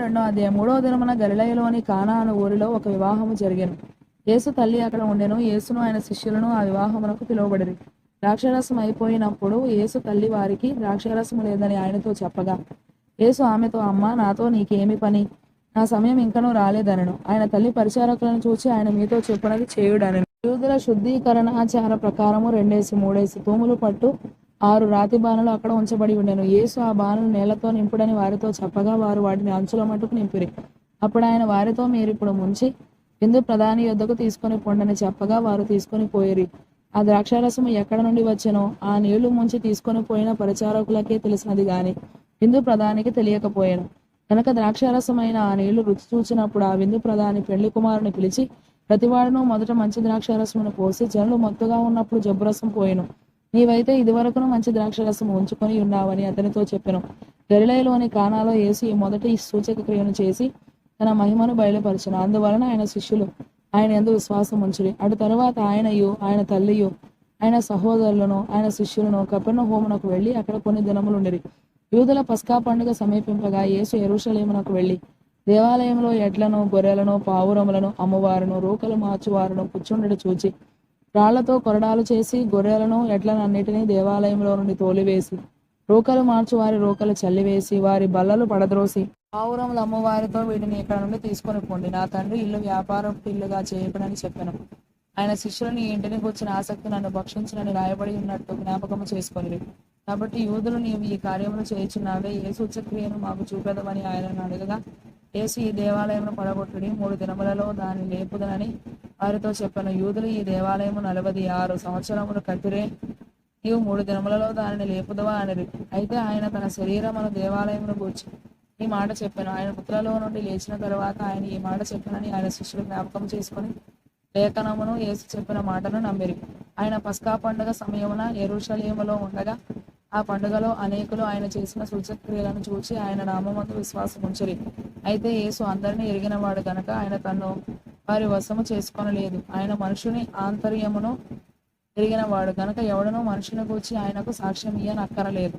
రెండో అధ్యాయం. 3వ దినమున గలిలయలోని కానా అను ఊరిలో ఒక వివాహము జరిగెను. యేసు తల్లి అక్కడ ఉండెను. యేసును ఆయన శిష్యులను ఆ వివాహమునకు పిలువబడిరి. ద్రాక్షారసం అయిపోయినప్పుడు యేసు తల్లి వారికి ద్రాక్షారసము లేదని ఆయనతో చెప్పగా, యేసు ఆమెతో, అమ్మా, నాతో నీకేమి పని? నా సమయం ఇంకనూ రాలేదనెను. ఆయన తల్లి పరిచారకులను చూచి, ఆయన మీతో చెప్పునది చేయుడనెను. యూదుల శుద్ధీకరణాచార ప్రకారము 2-3 తూములు పట్టు 6 రాతి బాణలు అక్కడ ఉంచబడి ఉండెను. యేసు ఆ బాణలు నీళ్లతో నింపుడని వారితో చెప్పగా, వారు వాటిని అంచుల మట్టుకు నింపిరి. అప్పుడు ఆయన వారితో, మీరిప్పుడు ముంచి విందు ప్రధాని యొద్దకు తీసుకొని పొండని చెప్పగా, వారు తీసుకొని పోయిరి. ఆ ద్రాక్షారసము ఎక్కడ నుండి వచ్చెనో ఆ నీళ్లు ముంచి తీసుకొని పోయిన పరిచారకులకే తెలిసినది గాని విందు ప్రధానికి తెలియకపోయెను. కనుక ద్రాక్షారసమైన ఆ నీళ్లు రుచి చూచినప్పుడు ఆ విందు ప్రధాని పెళ్లి కుమారుని పిలిచి, ప్రతివాడును మొదట మంచి ద్రాక్షారసమును పోసి జనులు మత్తుగా ఉన్నప్పుడు జబ్బురసం పోయెను. నీవైతే ఇదివరకును మంచి ద్రాక్షారసము ఉంచుకొని ఉన్నావని అతనితో చెప్పెను. గలిలయలోని కానాలో యేసు ఈ మొదటి సూచక క్రియను చేసి తన మహిమను బయలుపరచెను. అందువలన ఆయన శిష్యులు ఆయన యందు విశ్వాసం ఉంచిరి. అటు తరువాత ఆయనయు ఆయన తల్లియు ఆయన సహోదరులను ఆయన శిష్యులను కపెర్నహూమునకు వెళ్ళి అక్కడ కొన్ని దినములుండిరి. యూదుల పస్కా పండుగ సమీపింపగా యేసు యెరూషలేమునకు వెళ్ళి దేవాలయంలో ఎడ్లను, గొర్రెలను, పావురములను అమ్మువారును, రూకలు మార్చువారును కూర్చుండెడు చూచి, రాళ్లతో కొరడాలు చేసి గొర్రెలను, ఎడ్లను అన్నిటినీ దేవాలయంలో నుండి తోలివేసి, రూకలు మార్చువారి రూకలు చల్లివేసి, వారి బల్లలు పడద్రోసి, పావురములు అమ్మవారితో, వీటిని ఇక్కడ నుండి తీసుకొని పోండి, నా తండ్రి ఇల్లు వ్యాపారపు ఇల్లుగా చేయబడని చెప్పెను. ఆయన శిష్యులను ఈ ఇంటిని కూర్చిన ఆసక్తి నన్ను భక్షించునని రాయబడి ఉన్నట్టు జ్ఞాపకము చేసుకొనిరి. కాబట్టి యూదులు, నీవు ఈ కార్యములు చేయుచున్నావే, ఏ సూచక్రియను మాకు చూపెదవని ఆయనను అడగగా, యేసు ఈ దేవాలయమును పడగొట్టుడి, 3 దినములలో దాన్ని లేపుదనని వారితో చెప్పెను. యూదులు, ఈ దేవాలయము 46 సంవత్సరములు కట్టిరే, నీవు 3 దినములలో దానిని లేపుదవా అనిరి. అయితే ఆయన తన శరీరమును దేవాలయమును గూర్చి ఈ మాట చెప్పెను. ఆయన మృతులలో నుండి లేచిన తరువాత ఆయన ఈ మాట చెప్పెనని ఆయన శిష్యులు జ్ఞాపకం చేసుకొని లేఖనమును యేసు చెప్పిన మాటను నమ్మిరి. ఆయన పస్కా పండుగ సమయమున యెరూషలేములో ఉండగా ఆ పండుగలో అనేకులు ఆయన చేసిన సూచక్రియలను చూచి ఆయన నామమందు విశ్వాసం ఉంచిరి. అయితే యేసు అందరినీ ఎరిగినవాడు గనక ఆయన తన్ను వారి వశము చేసుకొనలేదు. ఆయన మనుషుని ఆంతర్యమును ఎరిగినవాడు గనక ఎవడనూ మనుషుని గూర్చి ఆయనకు సాక్ష్యం ఇయ్యనక్కరలేదు.